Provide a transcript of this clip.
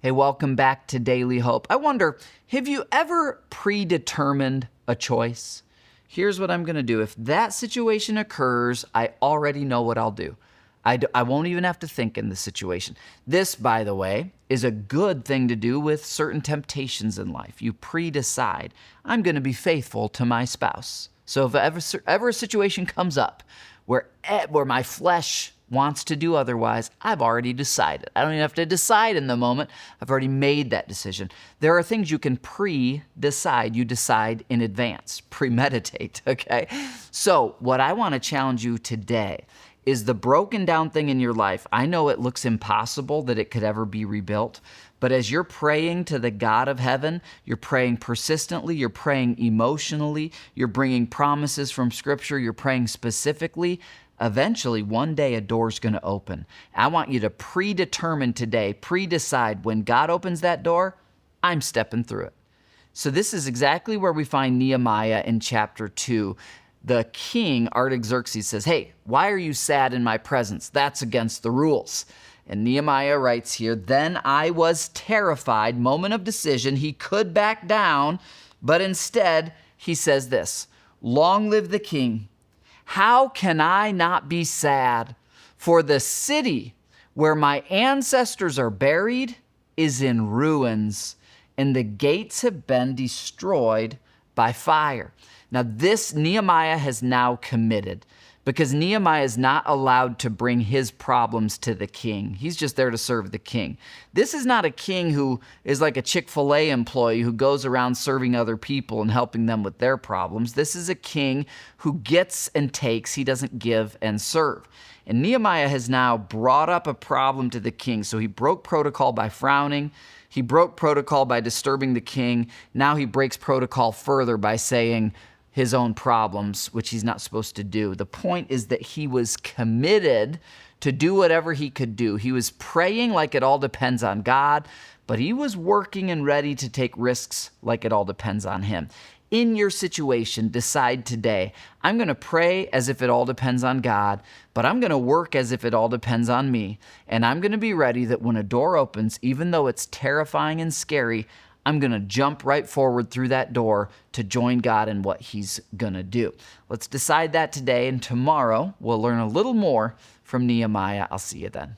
Hey, welcome back to Daily Hope. I wonder, have you ever predetermined a choice? Here's what I'm going to do. If that situation occurs, I already know what I'll do. I won't even have to think in the situation. This, by the way, is a good thing to do with certain temptations in life. You predecide, I'm going to be faithful to my spouse. So if ever a situation comes up where my flesh wants to do otherwise, I've already decided. I don't even have to decide in the moment. I've already made that decision. There are things you can pre-decide. You decide in advance, premeditate, okay? So what I want to challenge you today is the broken down thing in your life. I know it looks impossible that it could ever be rebuilt, but as you're praying to the God of heaven, you're praying persistently, you're praying emotionally, you're bringing promises from Scripture, you're praying specifically, eventually, one day a door's going to open. I want you to predetermine today, predecide when God opens that door, I'm stepping through it. So this is exactly where we find Nehemiah in chapter 2. The king, Artaxerxes, says, hey, why are you sad in my presence? That's against the rules. And Nehemiah writes here, then I was terrified, moment of decision. He could back down, but instead he says this, long live the king. How can I not be sad? For the city where my ancestors are buried is in ruins, and the gates have been destroyed by fire. Now this Nehemiah has now committed, because Nehemiah is not allowed to bring his problems to the king. He's just there to serve the king. This is not a king who is like a Chick-fil-A employee who goes around serving other people and helping them with their problems. This is a king who gets and takes. He doesn't give and serve. And Nehemiah has now brought up a problem to the king. So he broke protocol by frowning. He broke protocol by disturbing the king. Now he breaks protocol further by saying his own problems, which he's not supposed to do. The point is that he was committed to do whatever he could do. He was praying like it all depends on God, but he was working and ready to take risks like it all depends on him. In your situation, decide today, I'm going to pray as if it all depends on God, but I'm going to work as if it all depends on me. And I'm going to be ready that when a door opens, even though it's terrifying and scary, I'm going to jump right forward through that door to join God in what he's going to do. Let's decide that today, and tomorrow we'll learn a little more from Nehemiah. I'll see you then.